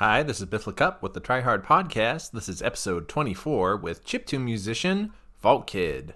Hi, this is Bifflecup with the Triheart podcast. This is episode 24 with chiptune musician Vault Kid.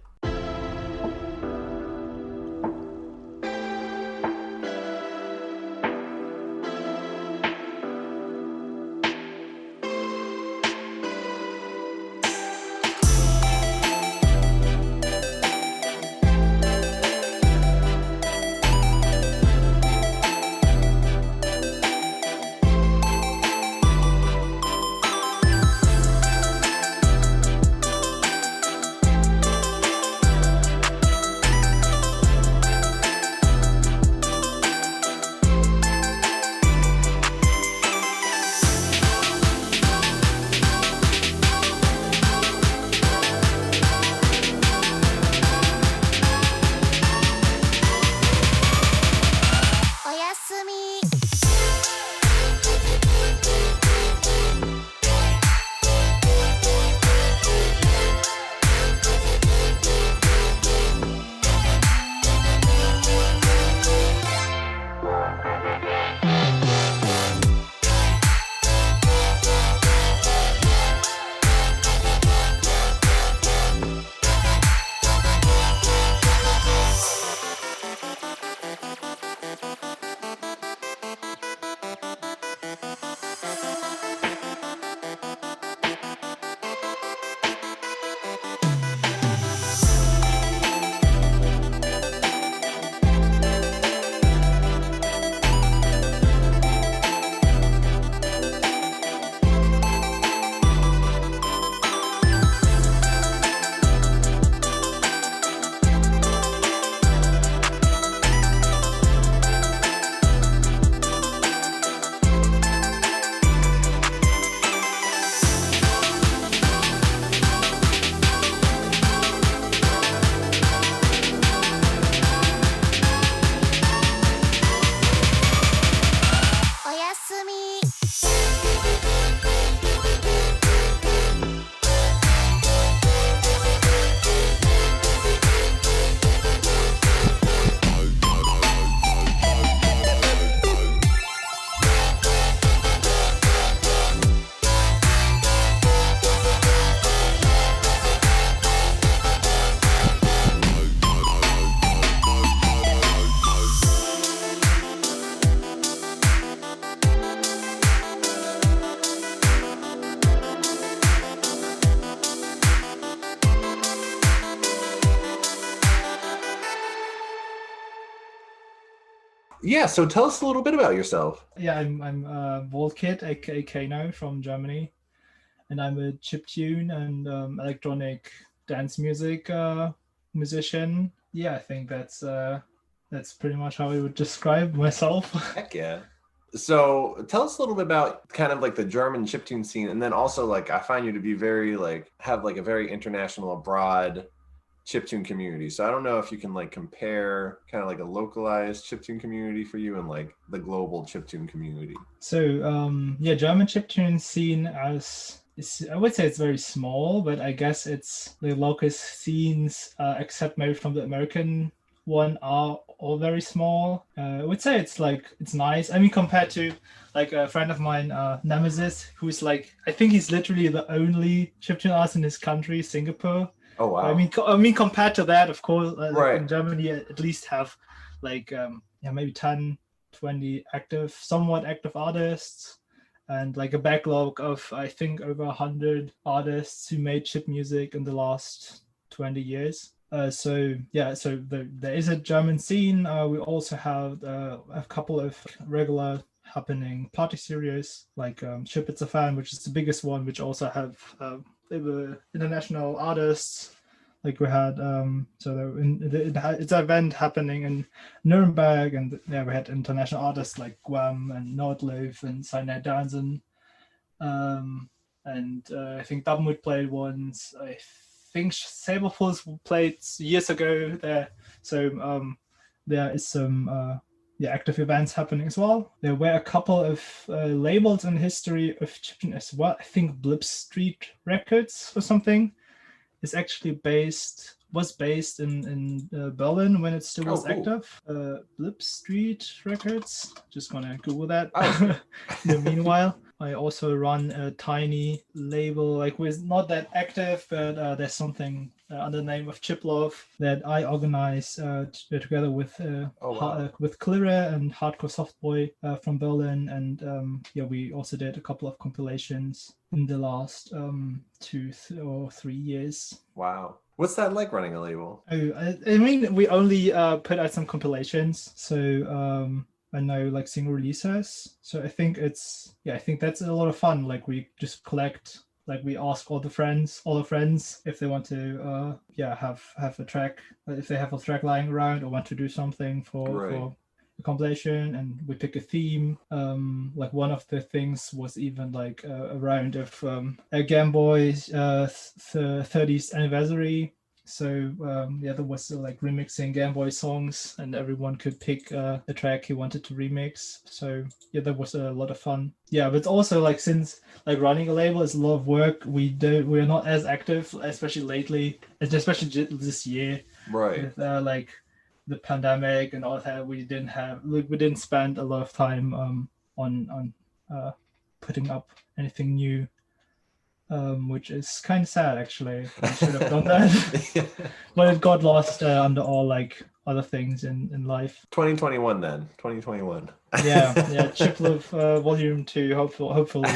Yeah, so tell us a little bit about yourself. Yeah, I'm Vault Kid, aka Kano from Germany, and I'm a chiptune and electronic dance music musician. Yeah, I think that's pretty much how I would describe myself. Heck yeah. So tell us a little bit about kind of like the German chiptune scene, and then also like I find you to be very have a very international abroad chiptune community. So I don't know if you can like compare kind of like a localized chiptune community for you and like the global chiptune community. So German chiptune scene I would say it's very small, but I guess it's the local scenes, except maybe from the American one, are all very small. I would say it's nice. I mean, compared to like a friend of mine, Nemesis, who's like, I think he's literally the only chiptune artist in his country, Singapore. Oh wow! I mean, compared to that, of course, right. Like in Germany, at least have maybe 10, 20 somewhat active artists, and like a backlog of I think over 100 artists who made chip music in the last 20 years. So there is a German scene. We also have a couple of regular happening party series like Chip It's a Fan, which is the biggest one, which also have they were international artists. Like we had it's an event happening in Nuremberg, and we had international artists like Guam and Nordloaf and Sinai Dansen, and I think Dubmood played once. I think Saberpulse played years ago there. So there is some active events happening as well. There were a couple of labels in history of chiptune as well. I think Blip Street Records or something is actually was based in Berlin when it still was active. Blip Street Records. Just gonna Google that. In the meanwhile. I also run a tiny label, like we're not that active, but there's something under the name of Chiplove that I organize together with with Clearer and Hardcore Softboy from Berlin, and we also did a couple of compilations in the last 2 or 3 years. Wow. What's that like running a label? I mean, we only put out some compilations, so I know like single releases. So I think that's a lot of fun. Like we just collect, like we ask all the friends if they want to have a track, if they have a track lying around or want to do something for a compilation, and we pick a theme. Like one of the things was even like a round of a Game Boy's 30th anniversary. So there was like remixing Game Boy songs, and everyone could pick a track he wanted to remix. So yeah, that was a lot of fun. Yeah, but also like since like running a label is a lot of work, we're not as active, especially lately, especially this year. Right. With like the pandemic and all that, we didn't spend a lot of time on putting up anything new. Which is kind of sad, actually. I should have done that. But it got lost under all like other things in life. 2021 then. 2021. Yeah, Chiplove Volume 2, hopefully.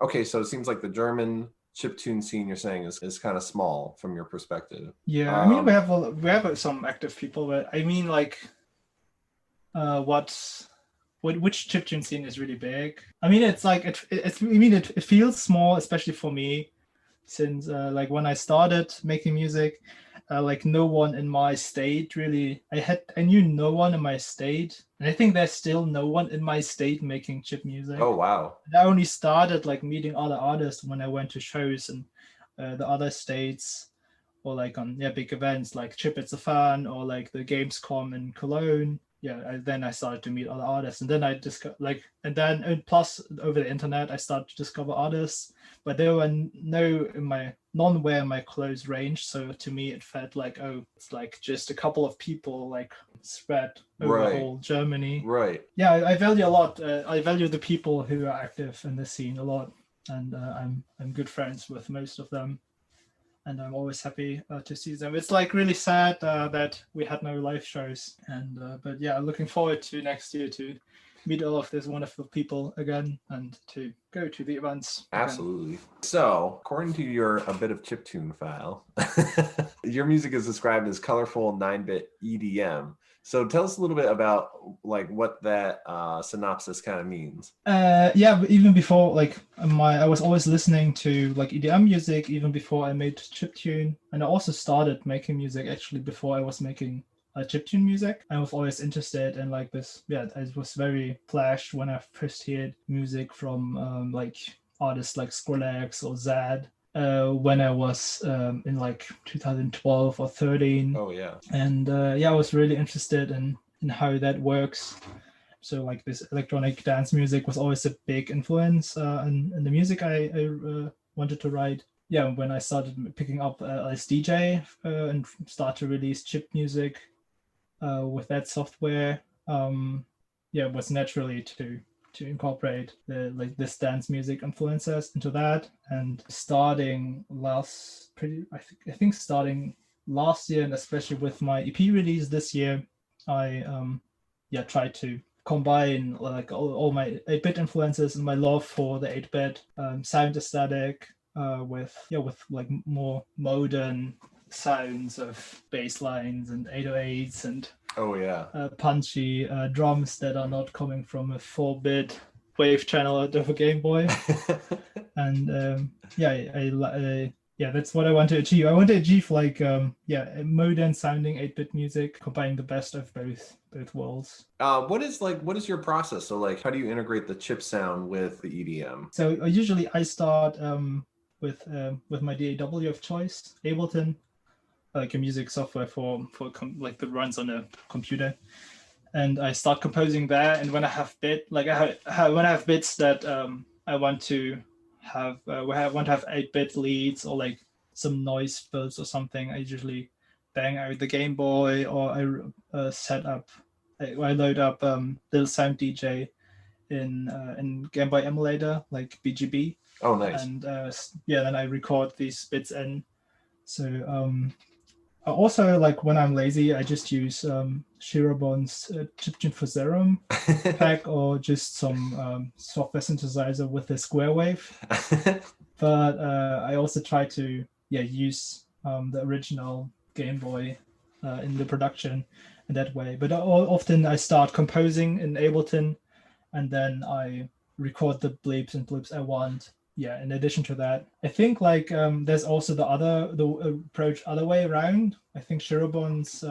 Okay, so it seems like the German chiptune scene you're saying is kind of small from your perspective. Yeah, I mean we have some active people, but I mean like which chiptune scene is really big? I mean it's like it feels small, especially for me, since like when I started making music, like no one in my state really. I knew no one in my state, and I think there's still no one in my state making chip music. Oh wow. And I only started like meeting other artists when I went to shows in the other states, or like on big events like Chip It's a Fan or like the Gamescom in Cologne. Then I started to meet other artists, and then I discovered and plus over the internet I started to discover artists, but there were none were in my close range. So to me it felt like, oh, it's like just a couple of people like spread over Right. whole Germany. Right. Yeah, I value a lot. I value the people who are active in the scene a lot, and I'm good friends with most of them, and I'm always happy to see them. It's like really sad that we had no live shows, and but yeah, looking forward to next year to meet all of these wonderful people again and to go to the events again. Absolutely. So, according to your A Bit of Chiptune file, your music is described as colorful 9-bit EDM. So tell us a little bit about like what that synopsis kind of means. Yeah, but even before like I was always listening to like EDM music even before I made chiptune, and I also started making music actually before I was making chiptune music. I was always interested in like this. Yeah, I was very flashed when I first heard music from like artists like Skrillex or Zad. When I was in like 2012 or 13. Oh yeah. And I was really interested in how that works. So like this electronic dance music was always a big influence in the music I wanted to write. Yeah, when I started picking up as DJ and start to release chip music with that software, it was naturally to incorporate this dance music influences into that. And starting last year, and especially with my EP release this year, I tried to combine like all my 8-bit influences and my love for the 8-bit sound aesthetic with like more modern sounds of bass lines and 808s and punchy drums that are not coming from a 4-bit wave channel out of a Game Boy. And that's what I want to achieve. I want to achieve like modern sounding 8-bit music, combining the best of both worlds. What is your process? So like, how do you integrate the chip sound with the EDM? So usually I start with my DAW of choice, Ableton, like a music software for like that runs on a computer, and I start composing there. And when I have when I have bits that I want to have where I want to have 8-bit leads or like some noise fills or something, I usually bang out the Game Boy, or I load up Little Sound DJ in Game Boy emulator like BGB. Oh, nice. And then I record these bits in. So also, like when I'm lazy, I just use Shirobon's Chiptune for Serum pack, or just some software synthesizer with a square wave. But I also try to use the original Game Boy in the production in that way. But often I start composing in Ableton, and then I record the bleeps and bloops I want. Yeah, in addition to that, I think like there's also the approach other way around. I think Shirobon's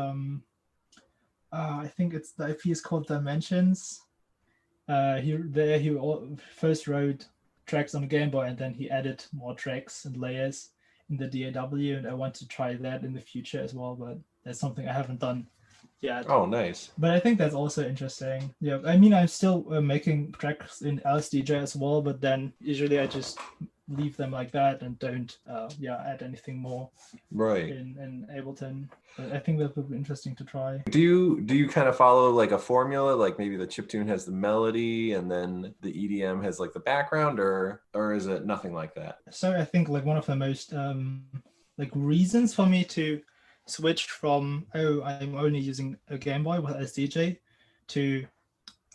I think it's the IP is called Dimensions. He first wrote tracks on the Game Boy, and then he added more tracks and layers in the DAW, and I want to try that in the future as well, but that's something I haven't done yet. Oh, nice. But I think that's also interesting. Yeah, I mean, I'm still making tracks in LSDJ as well, but then usually I just leave them like that and don't add anything more in Ableton. But I think that would be interesting to try. Do you kind of follow like a formula, like maybe the chiptune has the melody and then the EDM has like the background, or is it nothing like that? So I think like one of the most like reasons for me to switch from I'm only using a Game Boy with SDJ to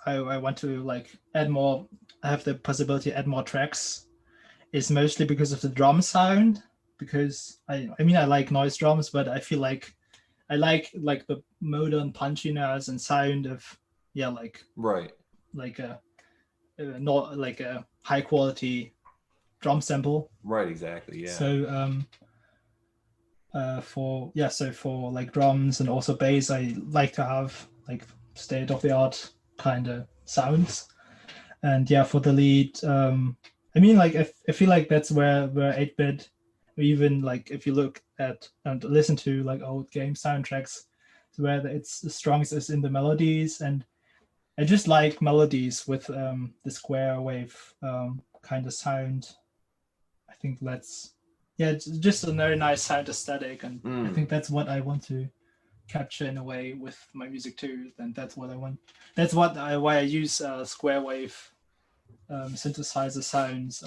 I want to like add more. I have the possibility to add more tracks is mostly because of the drum sound. Because I mean I like noise drums, but I feel like I like the modern punchiness and sound of Right. like a not like a high quality drum sample. Right. Exactly. Yeah. So for like drums and also bass, I like to have like state of the art kind of sounds. And yeah, for the lead, I mean, like I feel like that's where 8-bit, or even like if you look at and listen to like old game soundtracks, where it's the strongest is in the melodies, and I just like melodies with the square wave kind of sound. I think that's it's just a very nice sound aesthetic, and I think that's what I want to capture in a way with my music too. And that's what I want. That's why I use square wave synthesizer sounds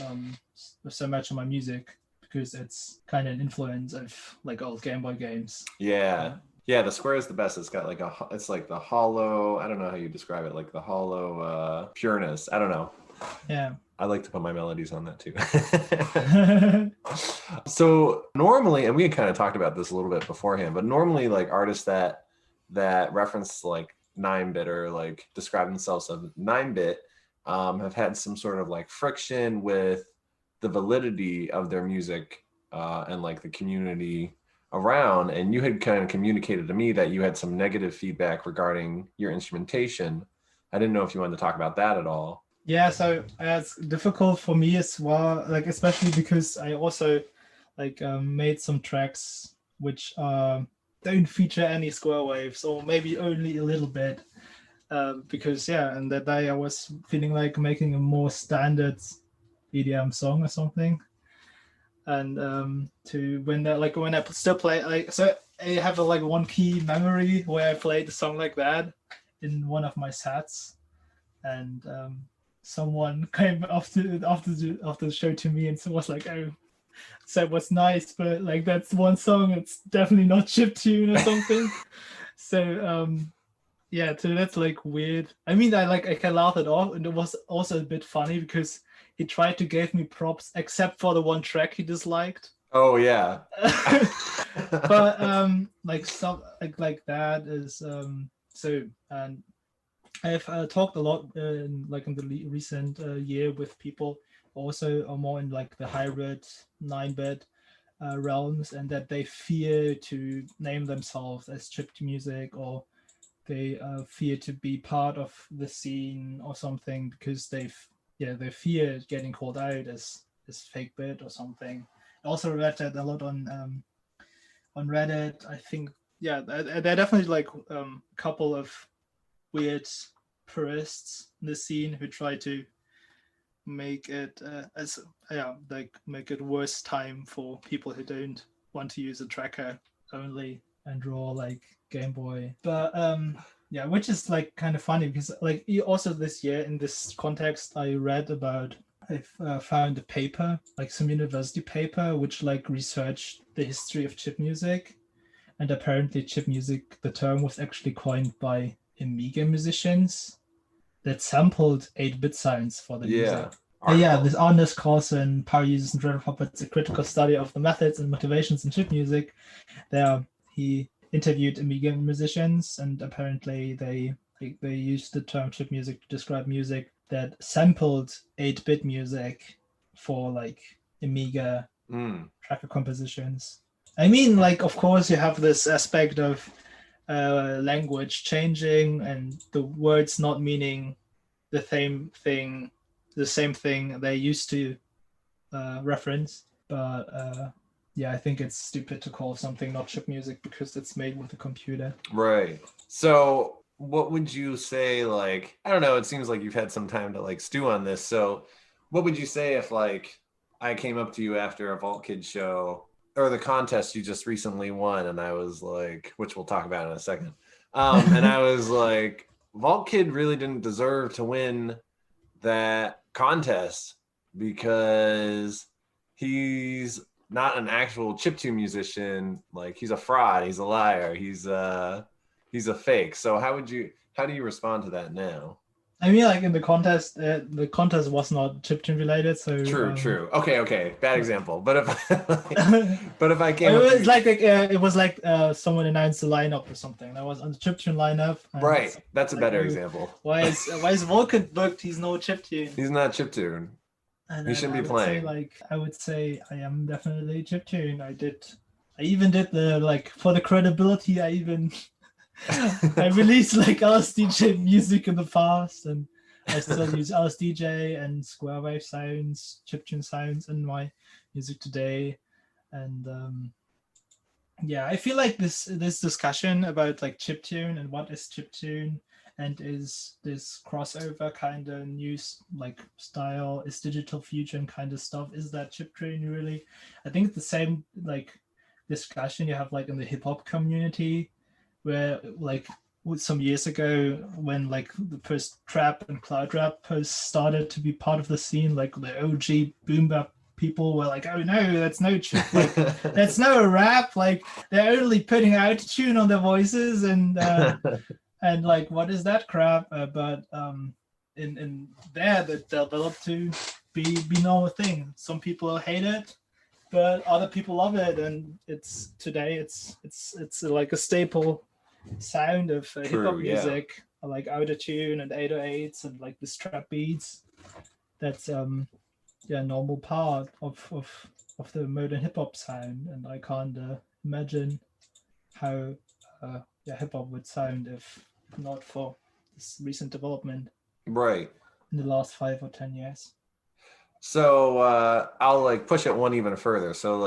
so much in my music, because it's kind of an influence of like old Game Boy games. Yeah. Yeah, the square is the best. It's got like it's like the hollow, I don't know how you describe it, like the hollow pureness. I don't know. Yeah. I like to put my melodies on that too. So normally, and we had kind of talked about this a little bit beforehand, but normally like artists that reference like 9-bit or like describe themselves as 9-bit have had some sort of like friction with the validity of their music and like the community around. And you had kind of communicated to me that you had some negative feedback regarding your instrumentation. I didn't know if you wanted to talk about that at all. Yeah, so it's difficult for me as well, like especially because I also like made some tracks which don't feature any square waves, or maybe only a little bit, because and that day I was feeling like making a more standard EDM song or something, and when I still play, like, so I have like one key memory where I played a song like that in one of my sets, and someone came after the show to me and was like, "Oh, said what's nice, but like that's one song. It's definitely not chiptune or something." So so that's like weird. I mean, I can laugh it off, and it was also a bit funny because he tried to give me props except for the one track he disliked. Oh yeah. But like stuff like that is so. And I've talked a lot in the recent year with people also are more in like the hybrid 9-bit realms, and that they fear to name themselves as chiptune music, or they fear to be part of the scene or something, because they fear getting called out as fakebit or something. I also read that a lot on Reddit. I think there are definitely like a couple of weird purists in the scene who try to make it make it worse time for people who don't want to use a tracker only and draw like Game Boy. But which is like kind of funny, because like also this year in this context I read about, I found a paper, like some university paper, which like researched the history of chip music, and apparently chip music, the term was actually coined by Amiga musicians that sampled 8-bit sounds for the music. This Anders Carlson, Power Users and Dreadful Puppets, a critical study of the methods and motivations in chip music. There he interviewed Amiga musicians, and apparently they used the term chip music to describe music that sampled 8-bit music for like Amiga tracker compositions. I mean, like, of course you have this aspect of language changing and the words not meaning the same thing they used to reference, but I think it's stupid to call something not chip music because it's made with a computer. Right. So what would you say, like, I don't know, it seems like you've had some time to like stew on this, so what would you say if like I came up to you after a Vault Kid show or the contest you just recently won, and I was like, which we'll talk about in a second, and I was like, Vault Kid really didn't deserve to win that contest because he's not an actual chiptune musician. Like, he's a fraud, he's a liar, he's a fake. So how do you respond to that now? I mean, like in the contest was not chiptune related, so True. Okay. Bad example. But if but if I it came up was to like it was like someone announced the lineup or something. That was on the chiptune lineup, and right, that's a like, better oh, example. why is Vulcan booked? He's no chiptune. He's not chiptune. And He then shouldn't be playing. I would say I am definitely chiptune. I even did the like for the credibility. I released like LSDJ music in the past, and I still use LSDJ and square wave sounds, chiptune sounds in my music today. And yeah, I feel like this discussion about like chiptune and what is chiptune and is this crossover kind of new like style, is digital fusion kind of stuff, is that chiptune really? I think it's the same like discussion you have like in the hip hop community, where like some years ago when like the first trap and cloud rap posts started to be part of the scene, like the OG boom bap people were like, oh no, that's no like that's no rap, like they're only putting autotune on their voices and like what is that crap, but in there that developed to be normal thing. Some people hate it, but other people love it, and it's today it's like a staple sound of hip hop music, like autotune and 808s and like the strap beats. That's normal part of the modern hip hop sound, and I can't imagine how hip hop would sound if not for this recent development Right. in the last 5 or 10 years. So I'll like push it one even further. So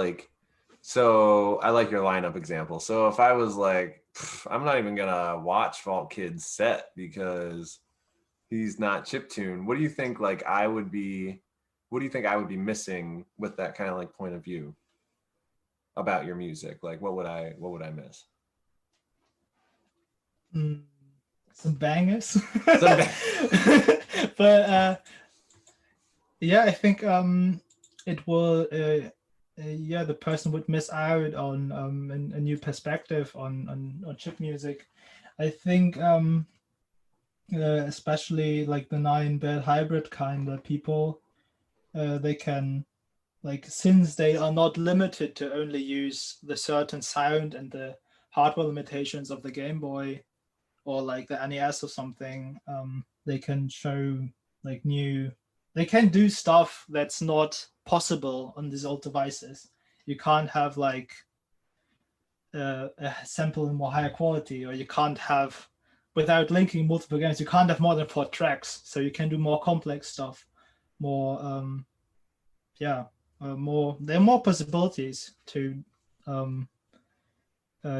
I like your lineup example. So if I was like, I'm not even gonna watch Vault Kid's set because he's not chiptune, what do you think like I would be missing with that kind of like point of view about your music? Like what would I miss? Some bangers. But yeah, I think it will the person would miss out on a new perspective on chip music. I think especially like the 9-bit hybrid kind of people, they can, like, since they are not limited to only use the certain sound and the hardware limitations of the Game Boy or like the NES or something, they can show like they can do stuff that's not possible on these old devices. You can't have like a sample in more higher quality, or you can't have, without linking multiple games, you can't have more than 4 tracks. So you can do more complex stuff, more there are more possibilities to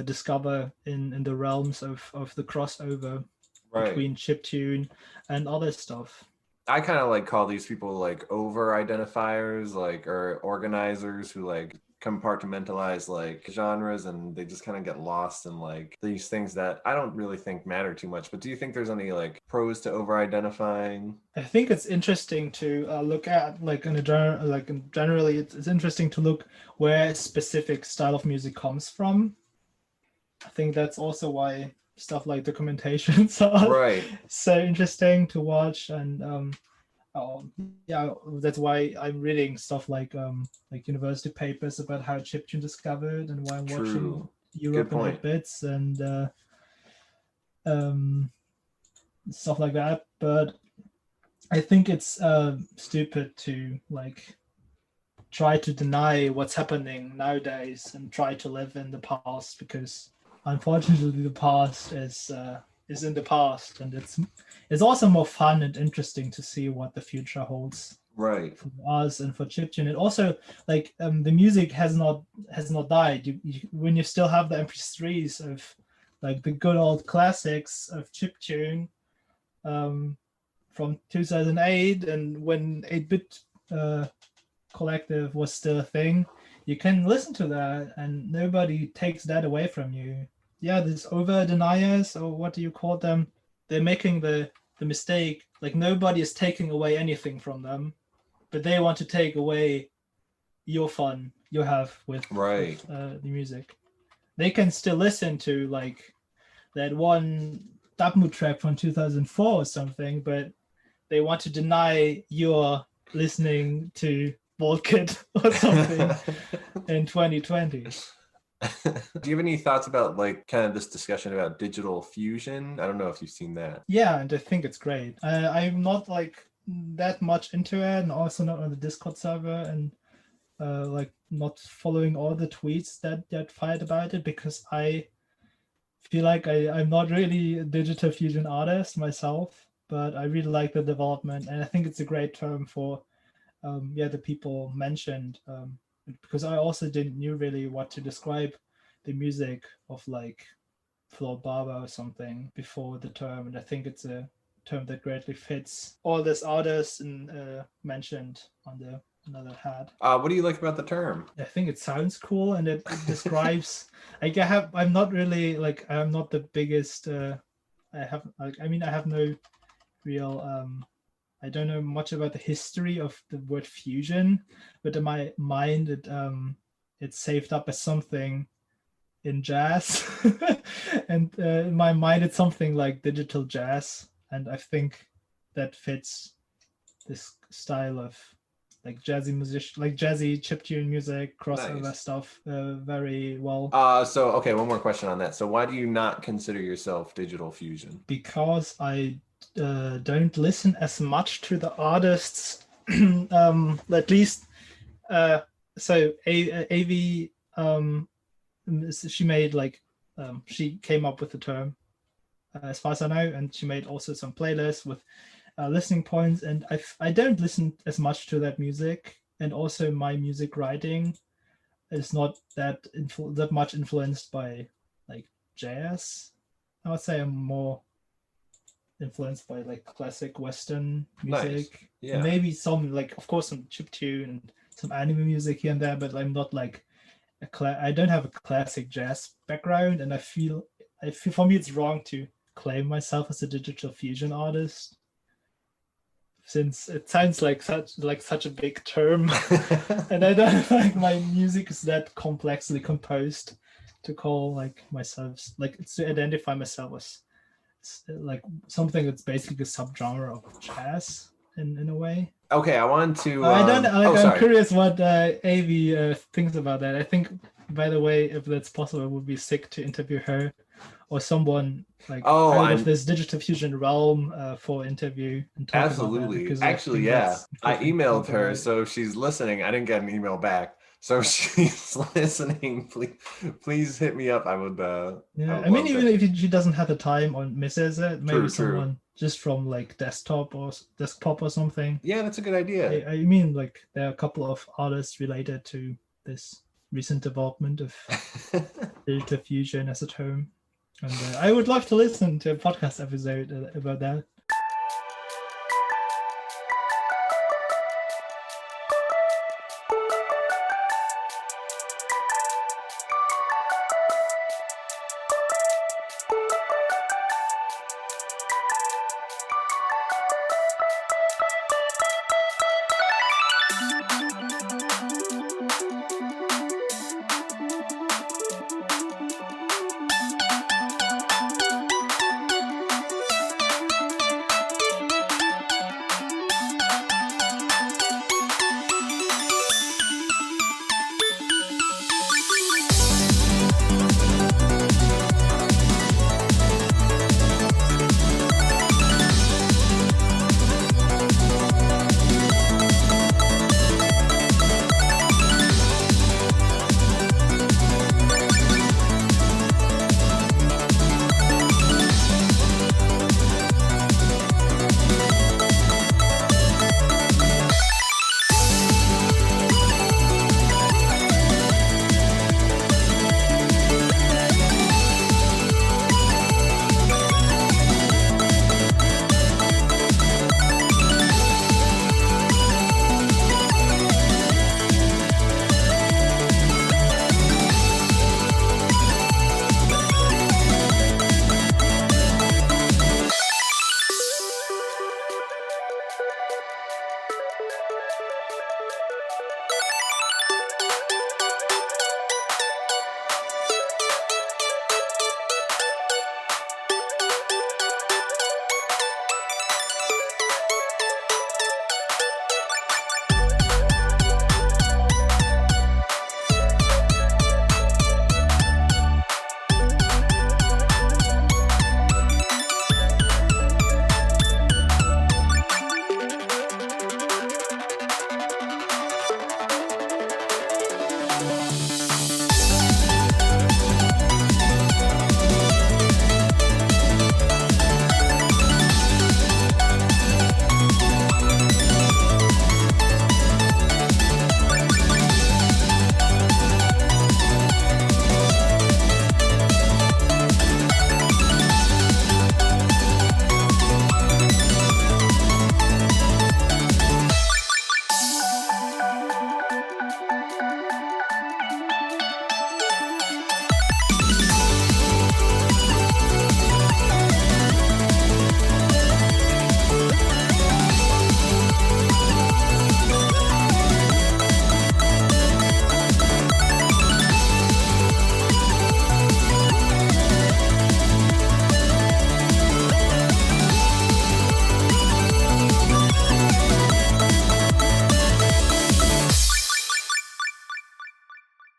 discover in the realms of the crossover between chiptune and other stuff. I kind of like call these people like over identifiers, like, or organizers who like compartmentalize like genres, and they just kind of get lost in like these things that I don't really think matter too much. But do you think there's any like pros to over identifying? I think it's interesting to look at like generally it's interesting to look where a specific style of music comes from. I think that's also why stuff like documentations are so interesting to watch, and that's why I'm reading stuff like university papers about how chiptune discovered, and why I'm watching Europe in 8 bits and stuff like that. But I think it's stupid to like try to deny what's happening nowadays and try to live in the past, because unfortunately the past is in the past, and it's also more fun and interesting to see what the future holds for us and for chiptune. And also like the music has not died. You when you still have the MP3s of like the good old classics of chiptune from 2008, and when 8-bit collective was still a thing, you can listen to that and nobody takes that away from you. Yeah, these over deniers, or what do you call them? They're making the mistake, like nobody is taking away anything from them, but they want to take away your fun you have with the music. They can still listen to like that one Dabmu track from 2004 or something, but they want to deny your listening to Volkit or something in 2020. Do you have any thoughts about like kind of this discussion about digital fusion? I don't know if you've seen that. Yeah, and I think it's great. I'm not like that much into it, and also not on the Discord server, and like not following all the tweets that fight about it, because I feel like I'm not really a digital fusion artist myself, but I really like the development, and I think it's a great term for the people mentioned, because I also didn't knew really what to describe the music of like Floyd Barber or something before the term, and I think it's a term that greatly fits all these artists and mentioned on the another hat. What do you like about the term? I think it sounds cool, and it describes. I'm not really like, I'm not the biggest. I have no real. I don't know much about the history of the word fusion, but in my mind, it's saved up as something in jazz, and in my mind, it's something like digital jazz, and I think that fits this style of like jazzy musician, like jazzy chiptune music, crossover stuff, very well. So okay, one more question on that. So why do you not consider yourself digital fusion? Because I don't listen as much to the artists, at least. So AV, she made like, she came up with the term, as far as I know, and she made also some playlists with listening points, and I don't listen as much to that music, and also my music writing is not that much influenced by like jazz. I would say I'm more influenced by like classic Western music. Nice. Yeah. Maybe some, like, of course, some chiptune and some anime music here and there, but I'm not like I don't have a classic jazz background, and I feel for me it's wrong to claim myself as a digital fusion artist, since it sounds like such a big term, and I don't like my music is that complexly composed to call like myself, like it's to identify myself as like something that's basically a subgenre of jazz in a way. Okay, I want to. I'm curious what Avi thinks about that. I think, by the way, if that's possible, it would be sick to interview her or someone like out of this digital fusion realm for interview. And talk absolutely. About that, actually, yeah, I emailed her, so if she's listening. I didn't get an email back. So if she's listening, please hit me up. I would. I mean, even if she doesn't have the time or misses it, maybe someone just from like desktop or something. Yeah, that's a good idea. I mean, like there are a couple of artists related to this recent development of digital fusion as a term, and I would love to listen to a podcast episode about that.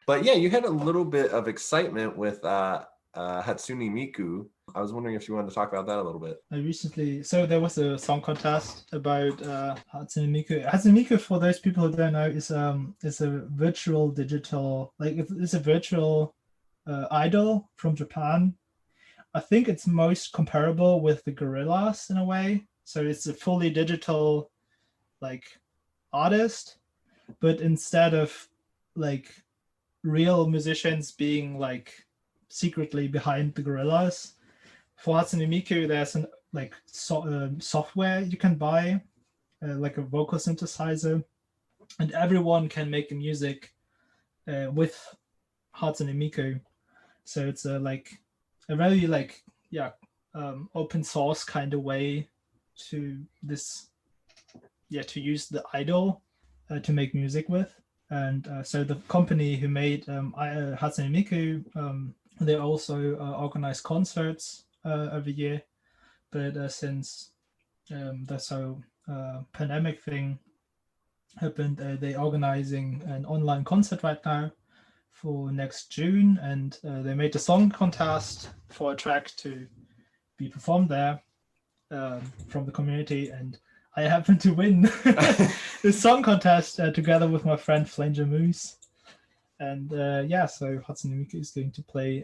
But yeah, you had a little bit of excitement with Hatsune Miku. I was wondering if you wanted to talk about that a little bit. So there was a song contest about Hatsune Miku. Hatsune Miku, for those people who don't know, is a virtual digital, like it's a virtual idol from Japan. I think it's most comparable with the Gorillas in a way. So it's a fully digital, like, artist, but instead of like real musicians being like secretly behind the Gorillas, for Hatsune Miku, there's an like software you can buy, like a vocal synthesizer, and everyone can make music with Hatsune Miku. So it's like a very like open source kind of way to use the idol to make music with. And so the company who made Hatsune Miku, they also organize concerts every year. But since the pandemic thing happened, they're organizing an online concert right now for next June, and they made a song contest for a track to be performed there from the community, and I happened to win the song contest together with my friend Flanger Moose. And so Hatsune Miku is going to play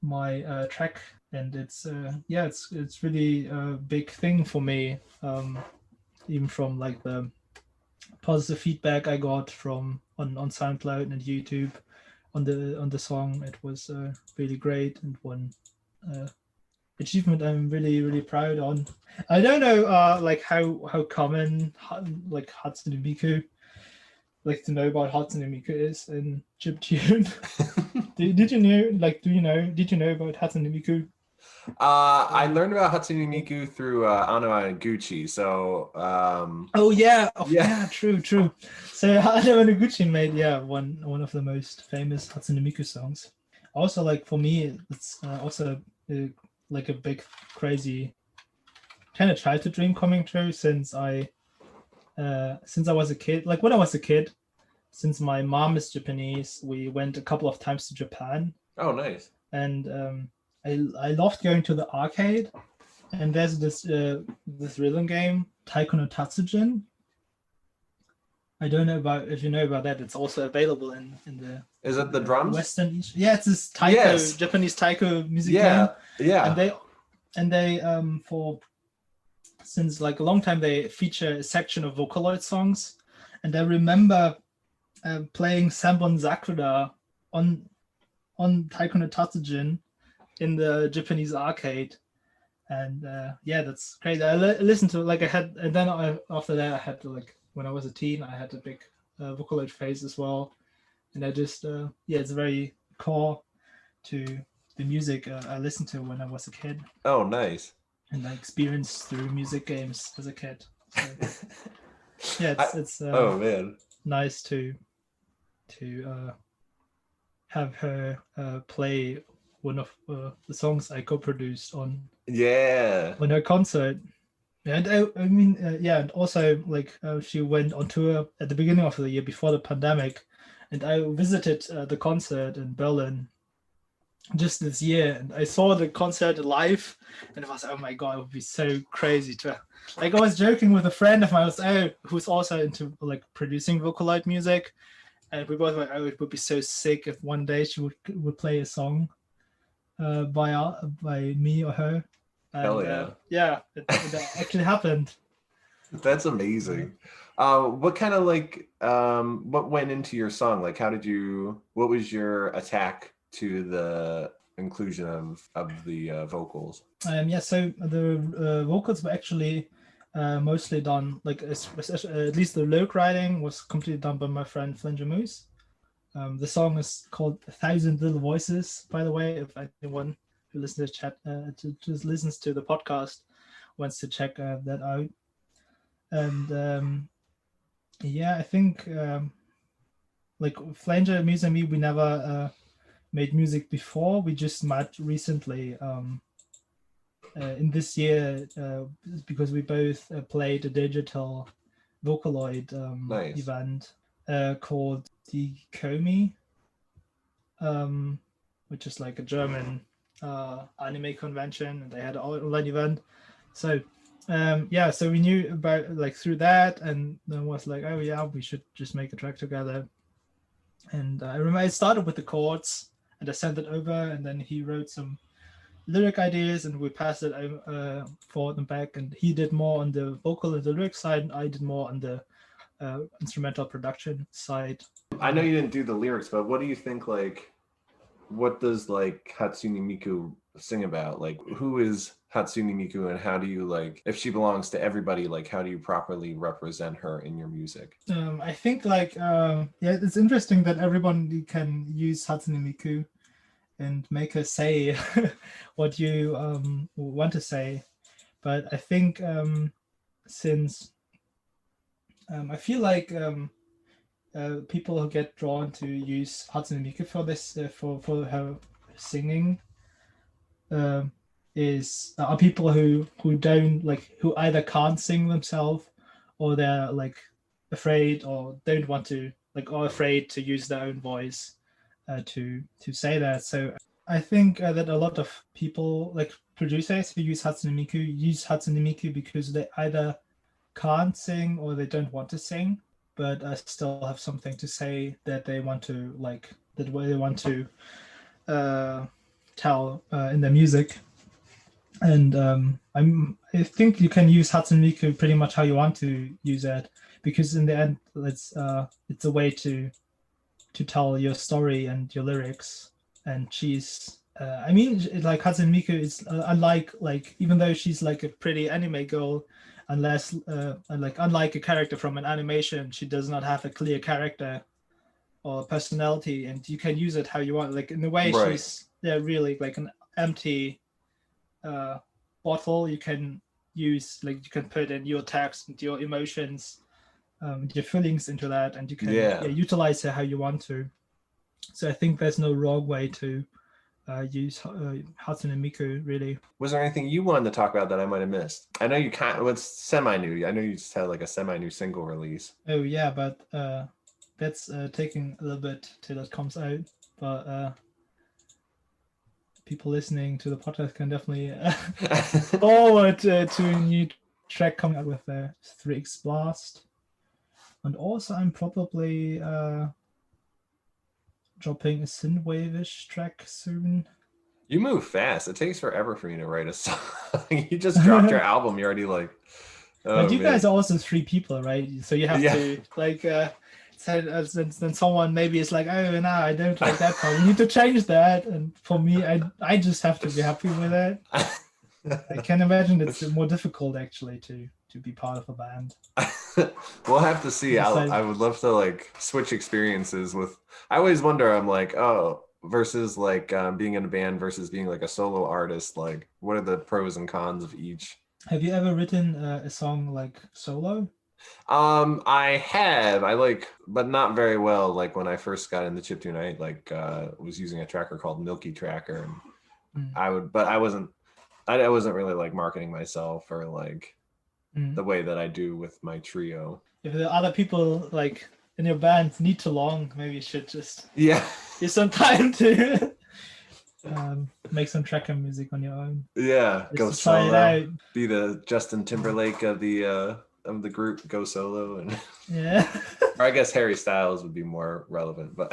my track, and it's really a big thing for me, even from like the positive feedback I got from on SoundCloud and YouTube on the song. It was really great, and one achievement I'm really, really proud on. I don't know like how common like Hatsune Miku, like to know about Hatsune Miku is in chiptune. Did you know about Hatsune Miku? I learned about Hatsune Miku through Anno Gucci. So True. So Anno Gucci made one of the most famous Hatsune Miku songs. Also, like for me, it's also like a big crazy kind of childhood dream coming true, since I was a kid. Like when I was a kid, since my mom is Japanese, we went a couple of times to Japan. Oh, nice. And I loved going to the arcade, and there's this rhythm game, Taiko no Tatsujin. I don't know if you know about that. It's also available in the. Is it the drums? Western. Yeah, it's this taiko, Japanese taiko music game. Yeah. And they for since like a long time they feature a section of Vocaloid songs, and I remember playing Senbon Sakura on Taiko no Tatsujin in the Japanese arcade, and that's crazy. I listened to like I had, and then after that I had to, like when I was a teen, I had a big Vocaloid phase as well, and I just it's very core to the music I listened to when I was a kid. Oh, nice. And I experienced through music games as a kid. So, it's oh man, nice to have her play one of the songs I co-produced on her concert. And I mean, and also like she went on tour at the beginning of the year before the pandemic, and I visited the concert in Berlin just this year, and I saw the concert live, and it was, oh my god, it would be so crazy to, like, I was joking with a friend of mine who's also into like producing Vocaloid music, and we both were, it would be so sick if one day she would play a song by me or her. And, hell yeah. It actually happened. That's amazing. What kind of like what went into your song? Like what was your attack to the inclusion of the vocals? So the vocals were actually mostly done, like at least the lyric writing was completely done by my friend Flanger Moose. The song is called 1,000 Little Voices, by the way, if anyone who listens to chat just listens to the podcast wants to check that out. And I think like Flanger, Moose and me, we never made music before. We just met recently in this year because we both played a digital Vocaloid event called the Komi. which is like a German anime convention, and they had an online event. So so we knew about like through that, and then was like, oh yeah, we should just make a track together. And I remember I started with the chords, and I sent it over, and then he wrote some lyric ideas, and we passed it forward and back. And he did more on the vocal and the lyric side, and I did more on the instrumental production side. I know you didn't do the lyrics, but what do you think? Like, what does like Hatsune Miku sing about? Like, who is Hatsune Miku, and how do you like, if she belongs to everybody, like how do you properly represent her in your music? I think like it's interesting that everybody can use Hatsune Miku and make her say what you want to say. But I think since I feel like people who get drawn to use Hatsune Miku for this for her singing are people who don't like, who either can't sing themselves, or they're like afraid or don't want to, like, or afraid to use their own voice to say that. So I think that a lot of people, like producers who use Hatsune Miku because they either can't sing or they don't want to sing, but still have something to say that they want to, like, that way they want to tell in their music. And I think you can use Hatsune Miku pretty much how you want to use it, because in the end it's a way to tell your story and your lyrics. And she's like Hatsune Miku is unlike, like, even though she's like a pretty anime girl, unlike a character from an animation, she does not have a clear character or personality, and you can use it how you want. Like, in a way, Right. she's really like an empty bottle. You can use, like, you can put in your text and your emotions, your feelings into that, and you can utilize it how you want to. So I think there's no wrong way to use Hatsune Miku, really. Was there anything you wanted to talk about that I might have missed? I know you it's semi-new. I know you just had like a semi-new single release. Oh yeah, but that's taking a little bit till it comes out. But people listening to the podcast can definitely forward to a new track coming out with 3x Blast. And also I'm probably dropping a synthwave-ish track soon. You move fast. It takes forever for you to write a song. You just dropped your album. You're already like, oh, but you guys are also 3 people, right? So you have to like then someone maybe is like, oh no, I don't like that part, we need to change that. And for me, I just have to be happy with it. I can imagine it's more difficult actually to be part of a band. We'll have to see. I would love to like switch experiences with. I always wonder, I'm like, oh, versus like being in a band versus being like a solo artist, like what are the pros and cons of each? Have you ever written a song like solo? I have. I like, but not very well. Like when I first got into chiptune, I like was using a tracker called Milky Tracker, and I wasn't really like marketing myself or like the way that I do with my trio. If the other people like in your band need too long, maybe you should just use some time to make some tracker music on your own. Yeah, just go solo. Be the Justin Timberlake of the group. Go solo, and or I guess Harry Styles would be more relevant, but.